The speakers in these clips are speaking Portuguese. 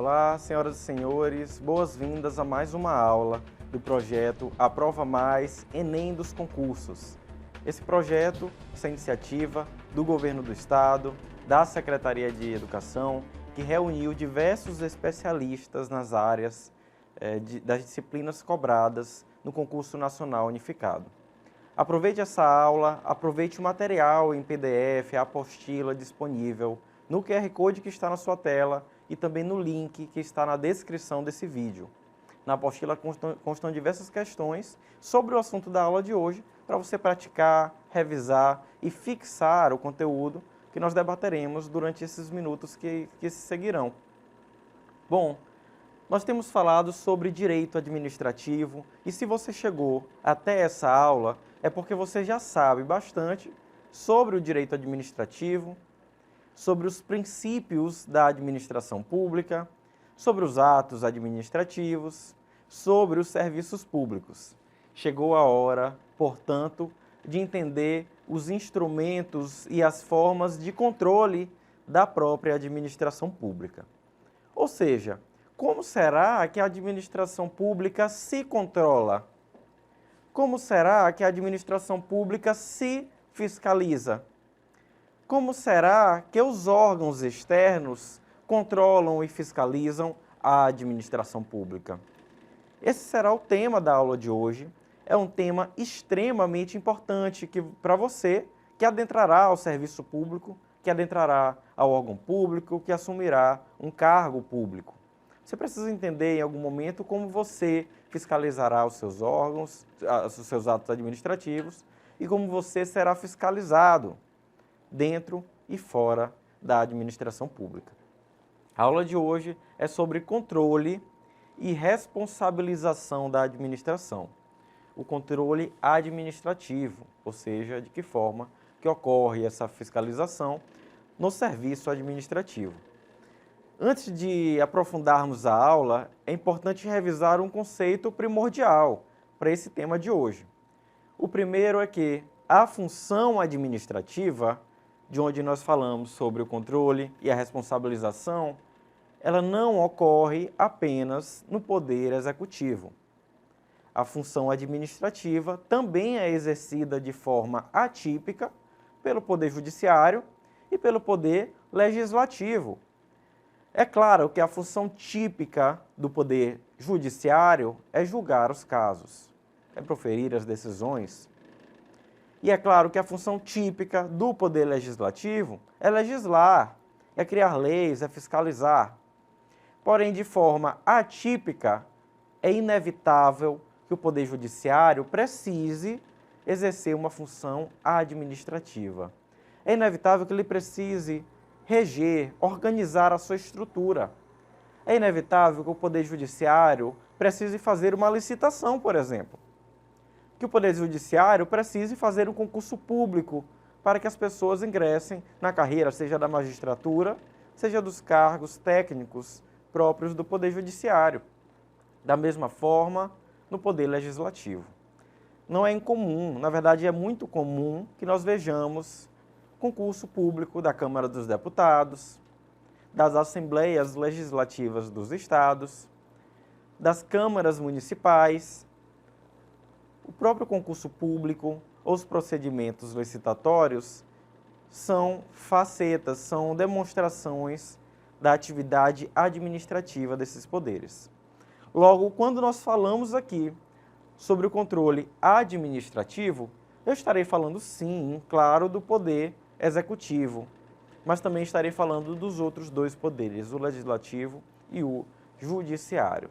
Olá, senhoras e senhores, boas-vindas a mais uma aula do projeto Aprova Mais Enem dos Concursos. Esse projeto, essa iniciativa do Governo do Estado, da Secretaria de Educação, que reuniu diversos especialistas nas áreas das disciplinas cobradas no Concurso Nacional Unificado. Aproveite essa aula, aproveite o material em PDF, a apostila disponível no QR Code que está na sua tela e também no link que está na descrição desse vídeo. Na apostila constam diversas questões sobre o assunto da aula de hoje, para você praticar, revisar e fixar o conteúdo que nós debateremos durante esses minutos que se seguirão. Bom, nós temos falado sobre direito administrativo e se você chegou até essa aula é porque você já sabe bastante sobre o direito administrativo, sobre os princípios da administração pública, sobre os atos administrativos, sobre os serviços públicos. Chegou a hora, portanto, de entender os instrumentos e as formas de controle da própria administração pública. Ou seja, como será que a administração pública se controla? Como será que a administração pública se fiscaliza? Como será que os órgãos externos controlam e fiscalizam a administração pública? Esse será o tema da aula de hoje. É um tema extremamente importante para você que adentrará ao serviço público, que adentrará ao órgão público, que assumirá um cargo público. Você precisa entender em algum momento como você fiscalizará os seus órgãos, os seus atos administrativos e como você será fiscalizado dentro e fora da administração pública. A aula de hoje é sobre controle e responsabilização da administração. O controle administrativo, ou seja, de que forma que ocorre essa fiscalização no serviço administrativo. Antes de aprofundarmos a aula, é importante revisar um conceito primordial para esse tema de hoje. O primeiro é que a função administrativa, de onde nós falamos sobre o controle e a responsabilização, ela não ocorre apenas no Poder Executivo. A função administrativa também é exercida de forma atípica pelo Poder Judiciário e pelo Poder Legislativo. É claro que a função típica do Poder Judiciário é julgar os casos, é proferir as decisões. E é claro que a função típica do Poder Legislativo é legislar, é criar leis, é fiscalizar. Porém, de forma atípica, é inevitável que o Poder Judiciário precise exercer uma função administrativa. É inevitável que ele precise reger, organizar a sua estrutura. É inevitável que o Poder Judiciário precise fazer uma licitação, por exemplo. Que o Poder Judiciário precise fazer um concurso público para que as pessoas ingressem na carreira, seja da magistratura, seja dos cargos técnicos próprios do Poder Judiciário. Da mesma forma, no Poder Legislativo. Não é incomum, na verdade é muito comum que nós vejamos concurso público da Câmara dos Deputados, das Assembleias Legislativas dos Estados, das câmaras municipais. O próprio concurso público, os procedimentos licitatórios são facetas, são demonstrações da atividade administrativa desses poderes. Logo, quando nós falamos aqui sobre o controle administrativo, eu estarei falando sim, claro, do Poder Executivo, mas também estarei falando dos outros dois poderes, o Legislativo e o Judiciário.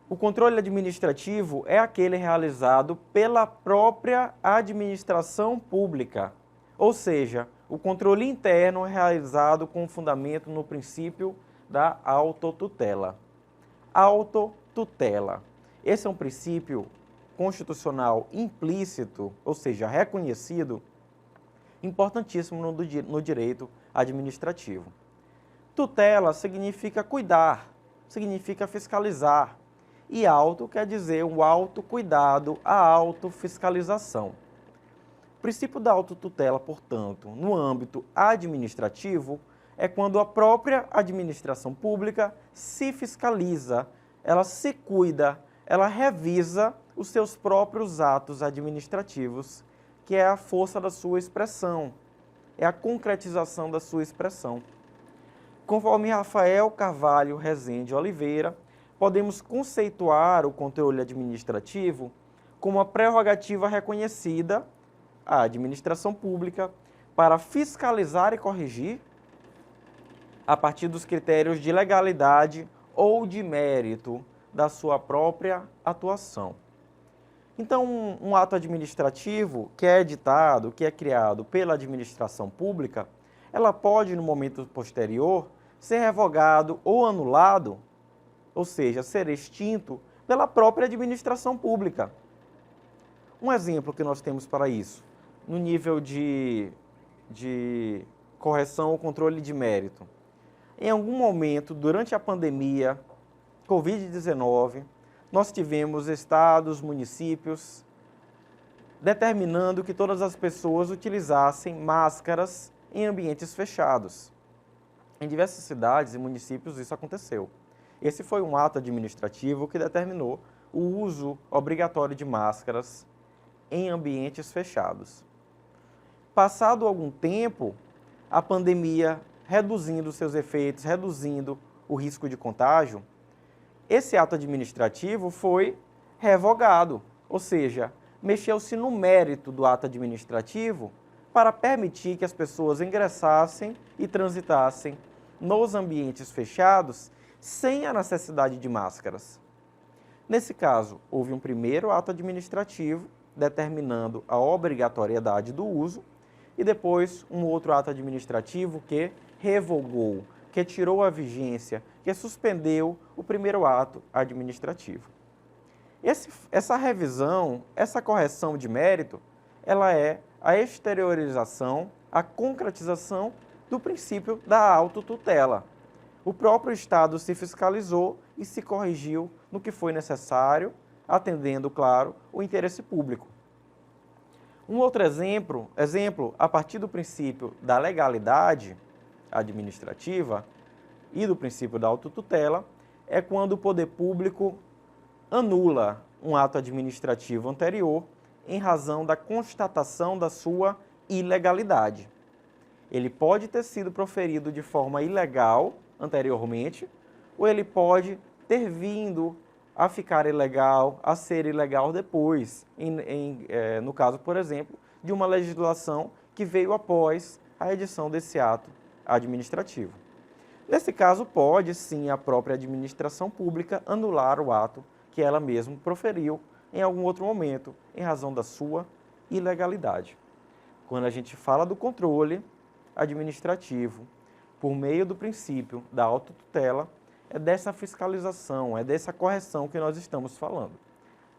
O controle administrativo é aquele realizado pela própria administração pública, ou seja, o controle interno é realizado com fundamento no princípio da autotutela. Autotutela. Esse é um princípio constitucional implícito, ou seja, reconhecido, importantíssimo no direito administrativo. Tutela significa cuidar, significa fiscalizar. E auto quer dizer o autocuidado, a autofiscalização. O princípio da autotutela, portanto, no âmbito administrativo, é quando a própria administração pública se fiscaliza, ela se cuida, ela revisa os seus próprios atos administrativos, que é a força da sua expressão, é a concretização da sua expressão. Conforme Rafael Carvalho Rezende Oliveira, podemos conceituar o controle administrativo como a prerrogativa reconhecida à administração pública para fiscalizar e corrigir a partir dos critérios de legalidade ou de mérito da sua própria atuação. Então, um ato administrativo que é editado, que é criado pela administração pública, ela pode, no momento posterior, ser revogado ou anulado, ou seja, ser extinto pela própria administração pública. Um exemplo que nós temos para isso, no nível de correção ou controle de mérito. Em algum momento, durante a pandemia Covid-19, nós tivemos estados, municípios, determinando que todas as pessoas utilizassem máscaras em ambientes fechados. Em diversas cidades e municípios isso aconteceu. Esse foi um ato administrativo que determinou o uso obrigatório de máscaras em ambientes fechados. Passado algum tempo, a pandemia reduzindo seus efeitos, reduzindo o risco de contágio, esse ato administrativo foi revogado, ou seja, mexeu-se no mérito do ato administrativo para permitir que as pessoas ingressassem e transitassem nos ambientes fechados sem a necessidade de máscaras. Nesse caso, houve um primeiro ato administrativo determinando a obrigatoriedade do uso e depois um outro ato administrativo que revogou, que tirou a vigência, que suspendeu o primeiro ato administrativo. Essa revisão, essa correção de mérito, ela é a exteriorização, a concretização do princípio da autotutela. O próprio Estado se fiscalizou e se corrigiu no que foi necessário, atendendo, claro, o interesse público. Um outro exemplo, a partir do princípio da legalidade administrativa e do princípio da autotutela, é quando o poder público anula um ato administrativo anterior em razão da constatação da sua ilegalidade. Ele pode ter sido proferido de forma ilegal anteriormente, ou ele pode ter vindo a ficar ilegal, a ser ilegal depois, no caso, por exemplo, de uma legislação que veio após a edição desse ato administrativo. Nesse caso, pode sim a própria administração pública anular o ato que ela mesma proferiu em algum outro momento, em razão da sua ilegalidade. Quando a gente fala do controle administrativo, por meio do princípio da autotutela, é dessa fiscalização, é dessa correção que nós estamos falando,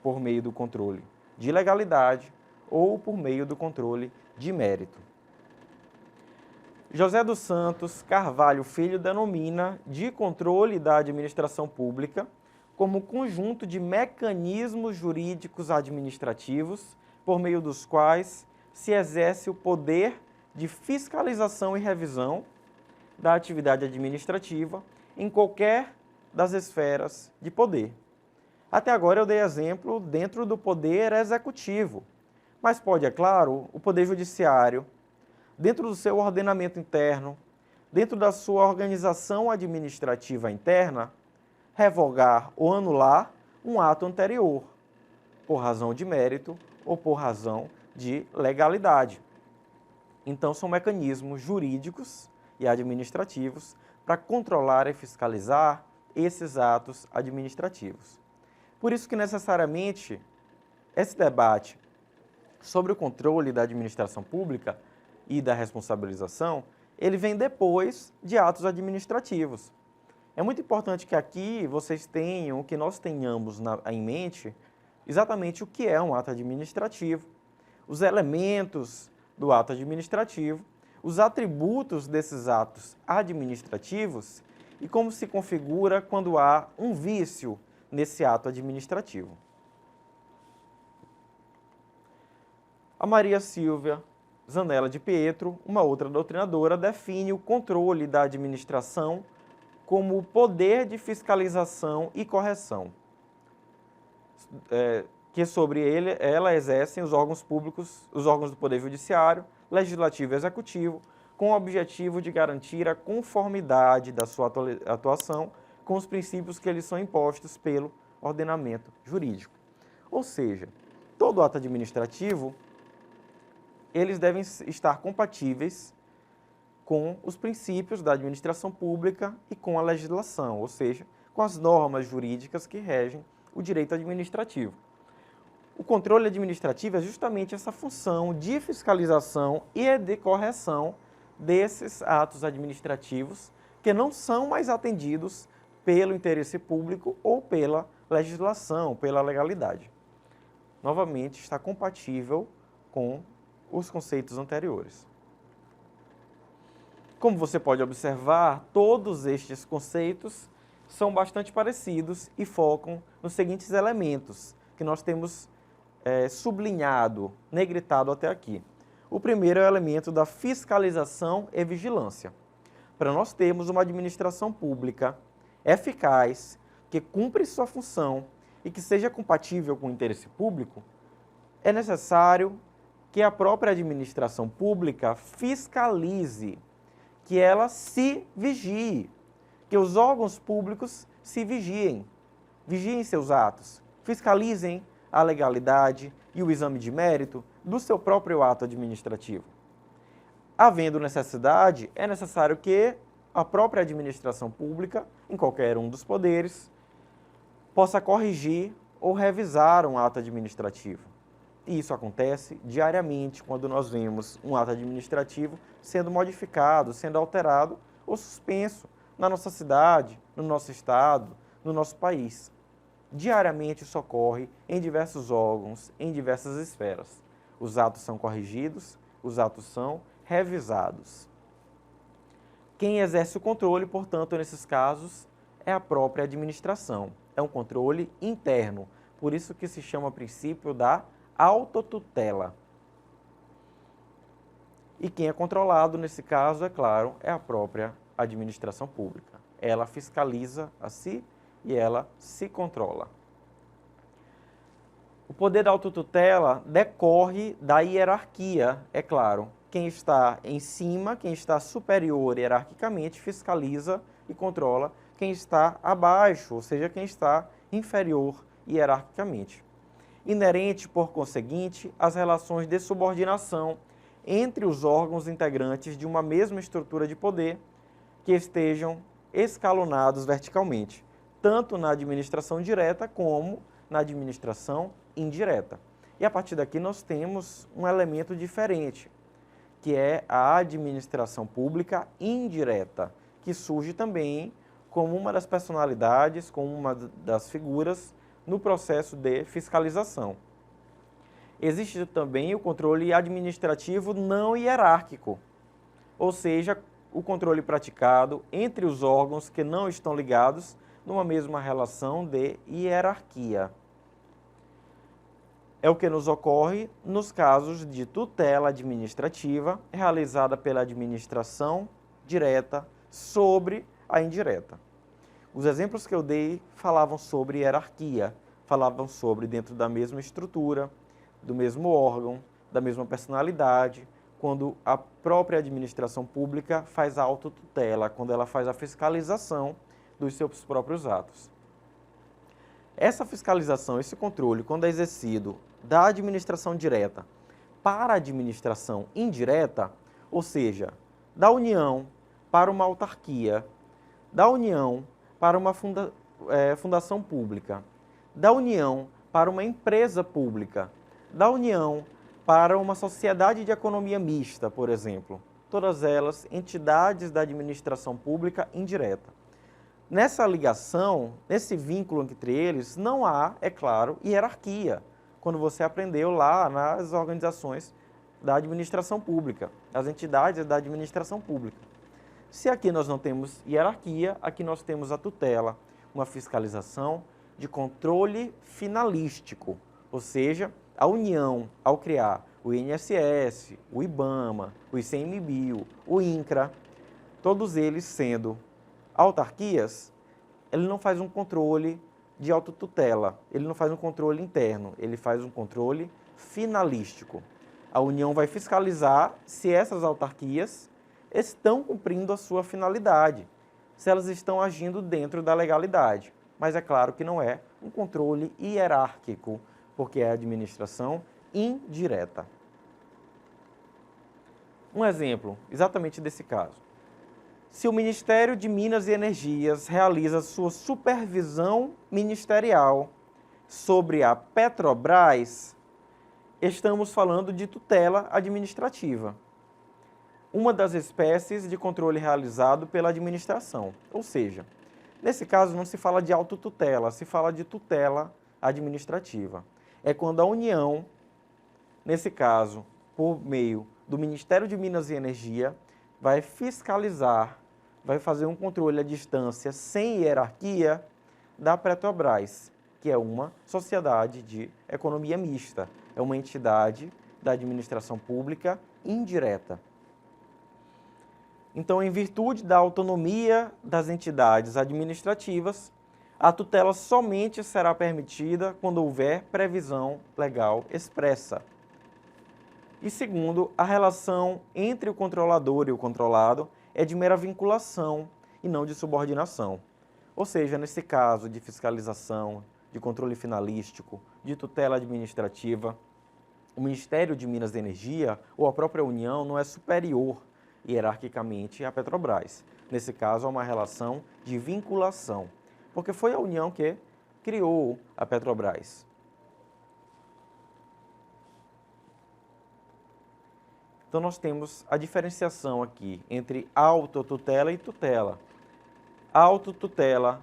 por meio do controle de legalidade ou por meio do controle de mérito. José dos Santos Carvalho Filho denomina de controle da administração pública como conjunto de mecanismos jurídicos administrativos por meio dos quais se exerce o poder de fiscalização e revisão da atividade administrativa em qualquer das esferas de poder. Até agora eu dei exemplo dentro do poder executivo, mas pode, é claro, o poder judiciário, dentro do seu ordenamento interno, dentro da sua organização administrativa interna, revogar ou anular um ato anterior, por razão de mérito ou por razão de legalidade. Então, são mecanismos jurídicos e administrativos para controlar e fiscalizar esses atos administrativos. Por isso que, necessariamente, esse debate sobre o controle da administração pública e da responsabilização, ele vem depois de atos administrativos. É muito importante que aqui vocês tenham, que nós tenhamos em mente exatamente o que é um ato administrativo, os elementos do ato administrativo, os atributos desses atos administrativos e como se configura quando há um vício nesse ato administrativo. A Maria Silvia Zanella de Pietro, uma outra doutrinadora, define o controle da administração como o poder de fiscalização e correção, que sobre ela exercem os órgãos públicos, os órgãos do Poder Judiciário, Legislativo e Executivo, com o objetivo de garantir a conformidade da sua atuação com os princípios que eles são impostos pelo ordenamento jurídico. Ou seja, todo ato administrativo, eles devem estar compatíveis com os princípios da administração pública e com a legislação, ou seja, com as normas jurídicas que regem o direito administrativo. O controle administrativo é justamente essa função de fiscalização e de correção desses atos administrativos que não são mais atendidos pelo interesse público ou pela legislação, pela legalidade. Novamente, está compatível com os conceitos anteriores. Como você pode observar, todos estes conceitos são bastante parecidos e focam nos seguintes elementos que nós temos sublinhado, negritado até aqui. O primeiro é o elemento da fiscalização e vigilância. Para nós termos uma administração pública eficaz, que cumpre sua função e que seja compatível com o interesse público, é necessário que a própria administração pública fiscalize, que ela se vigie, que os órgãos públicos se vigiem seus atos, fiscalizem a legalidade e o exame de mérito do seu próprio ato administrativo. Havendo necessidade, é necessário que a própria administração pública, em qualquer um dos poderes, possa corrigir ou revisar um ato administrativo. E isso acontece diariamente quando nós vemos um ato administrativo sendo modificado, sendo alterado ou suspenso na nossa cidade, no nosso estado, no nosso país. Diariamente isso ocorre em diversos órgãos, em diversas esferas. Os atos são corrigidos, os atos são revisados. Quem exerce o controle, portanto, nesses casos, é a própria administração. É um controle interno, por isso que se chama princípio da autotutela. E quem é controlado, nesse caso, é claro, é a própria administração pública. Ela fiscaliza a si e ela se controla. O poder da autotutela decorre da hierarquia, é claro. Quem está em cima, quem está superior hierarquicamente, fiscaliza e controla quem está abaixo, ou seja, quem está inferior hierarquicamente. Inerente, por conseguinte, às relações de subordinação entre os órgãos integrantes de uma mesma estrutura de poder que estejam escalonados verticalmente, tanto na administração direta como na administração indireta. E a partir daqui nós temos um elemento diferente, que é a administração pública indireta, que surge também como uma das personalidades, como uma das figuras no processo de fiscalização. Existe também o controle administrativo não hierárquico, ou seja, o controle praticado entre os órgãos que não estão ligados numa mesma relação de hierarquia. É o que nos ocorre nos casos de tutela administrativa realizada pela administração direta sobre a indireta. Os exemplos que eu dei falavam sobre hierarquia, falavam sobre dentro da mesma estrutura, do mesmo órgão, da mesma personalidade, quando a própria administração pública faz a autotutela, quando ela faz a fiscalização dos seus próprios atos. Essa fiscalização, esse controle, quando é exercido da administração direta para a administração indireta, ou seja, da União para uma autarquia, da União para uma fundação pública, da União para uma empresa pública, da União para uma sociedade de economia mista, por exemplo. Todas elas entidades da administração pública indireta. Nessa ligação, nesse vínculo entre eles, não há, é claro, hierarquia, quando você aprendeu lá nas organizações da administração pública, as entidades da administração pública. Se aqui nós não temos hierarquia, aqui nós temos a tutela, uma fiscalização de controle finalístico, ou seja, a União, ao criar o INSS, o IBAMA, o ICMBio, o INCRA, todos eles sendo autarquias, ele não faz um controle de autotutela, ele não faz um controle interno, ele faz um controle finalístico. A União vai fiscalizar se essas autarquias estão cumprindo a sua finalidade, se elas estão agindo dentro da legalidade. Mas é claro que não é um controle hierárquico, porque é administração indireta. Um exemplo exatamente desse caso. Se o Ministério de Minas e Energias realiza sua supervisão ministerial sobre a Petrobras, estamos falando de tutela administrativa. Uma das espécies de controle realizado pela administração. Ou seja, nesse caso não se fala de autotutela, se fala de tutela administrativa. É quando a União, nesse caso, por meio do Ministério de Minas e Energia, vai fiscalizar, vai fazer um controle à distância sem hierarquia da Petrobras, que é uma sociedade de economia mista, é uma entidade da administração pública indireta. Então, em virtude da autonomia das entidades administrativas, a tutela somente será permitida quando houver previsão legal expressa. E segundo, a relação entre o controlador e o controlado é de mera vinculação e não de subordinação. Ou seja, nesse caso de fiscalização, de controle finalístico, de tutela administrativa, o Ministério de Minas e Energia ou a própria União não é superior hierarquicamente à Petrobras. Nesse caso, há uma relação de vinculação, porque foi a União que criou a Petrobras. Então, nós temos a diferenciação aqui entre autotutela e tutela. Autotutela,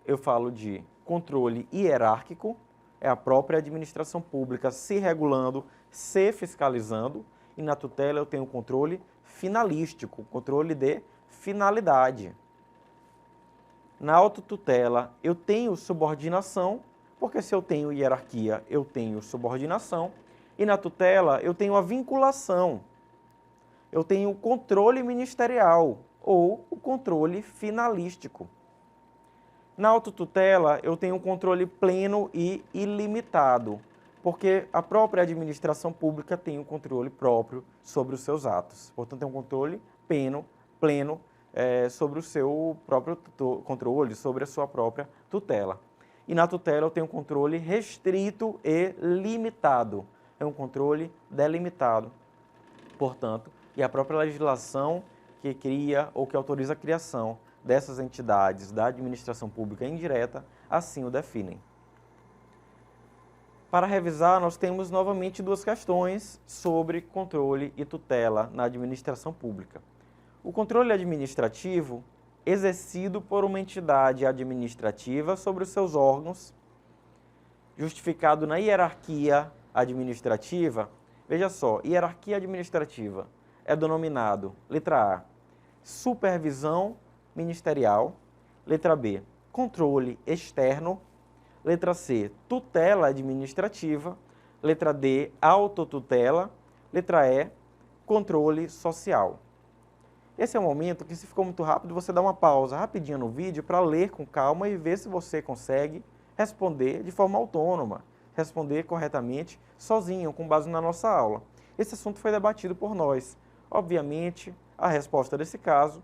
eu falo de controle hierárquico, é a própria administração pública se regulando, se fiscalizando, e na tutela eu tenho o controle finalístico, controle de finalidade. Na autotutela eu tenho subordinação, porque se eu tenho hierarquia, eu tenho subordinação, e na tutela eu tenho a vinculação. Eu tenho o controle ministerial ou o controle finalístico. Na autotutela, eu tenho um controle pleno e ilimitado, porque a própria administração pública tem um controle próprio sobre os seus atos. Portanto, tem um controle pleno sobre o seu próprio controle, sobre a sua própria tutela. E na tutela, eu tenho um controle restrito e limitado. É um controle delimitado. Portanto, e a própria legislação que cria ou que autoriza a criação dessas entidades da administração pública indireta, assim o definem. Para revisar, nós temos novamente duas questões sobre controle e tutela na administração pública. O controle administrativo, exercido por uma entidade administrativa sobre os seus órgãos, justificado na hierarquia administrativa. Veja só, hierarquia administrativa é denominado, letra A, supervisão ministerial, letra B, controle externo, letra C, tutela administrativa, letra D, autotutela, letra E, controle social. Esse é o momento que, se ficou muito rápido, você dá uma pausa rapidinho no vídeo para ler com calma e ver se você consegue responder de forma autônoma, responder corretamente sozinho, com base na nossa aula. Esse assunto foi debatido por nós. Obviamente, a resposta desse caso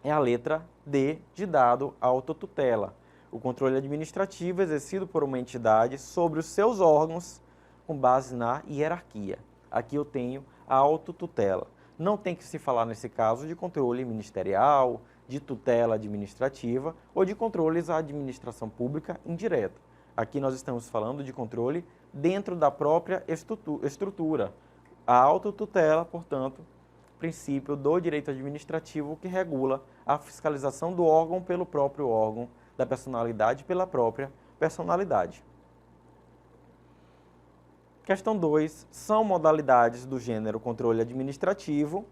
é a letra D, de dado autotutela. O controle administrativo exercido por uma entidade sobre os seus órgãos com base na hierarquia. Aqui eu tenho a autotutela. Não tem que se falar nesse caso de controle ministerial, de tutela administrativa ou de controles à administração pública indireta. Aqui nós estamos falando de controle dentro da própria estrutura. A autotutela, portanto, princípio do direito administrativo que regula a fiscalização do órgão pelo próprio órgão, da personalidade pela própria personalidade. Questão 2. São modalidades do gênero controle administrativo.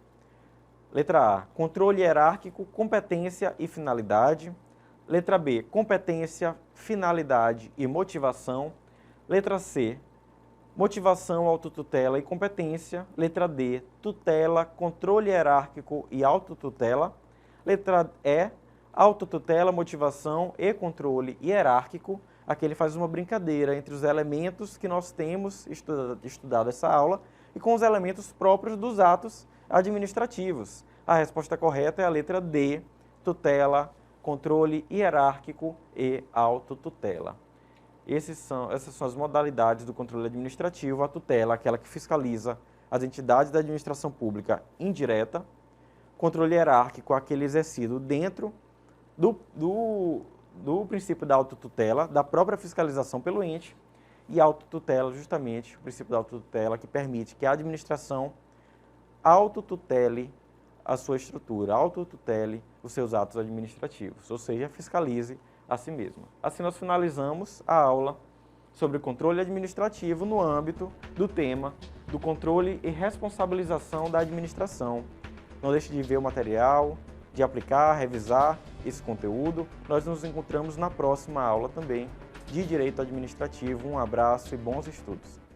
Letra A. Controle hierárquico, competência e finalidade. Letra B. Competência, finalidade e motivação. Letra C. Motivação, autotutela e competência. Letra D, tutela, controle hierárquico e autotutela. Letra E, autotutela, motivação e controle hierárquico. Aqui ele faz uma brincadeira entre os elementos que nós temos estudado essa aula e com os elementos próprios dos atos administrativos. A resposta correta é a letra D, tutela, controle hierárquico e autotutela. Essas são as modalidades do controle administrativo. A tutela, aquela que fiscaliza as entidades da administração pública indireta. Controle hierárquico, aquele exercido dentro do princípio da autotutela, da própria fiscalização pelo ente. E autotutela, justamente, o princípio da autotutela que permite que a administração autotutele a sua estrutura, autotutele os seus atos administrativos, ou seja, fiscalize a si mesma. Assim nós finalizamos a aula sobre controle administrativo no âmbito do tema do controle e responsabilização da administração. Não deixe de ver o material, de aplicar, revisar esse conteúdo. Nós nos encontramos na próxima aula também de Direito Administrativo. Um abraço e bons estudos.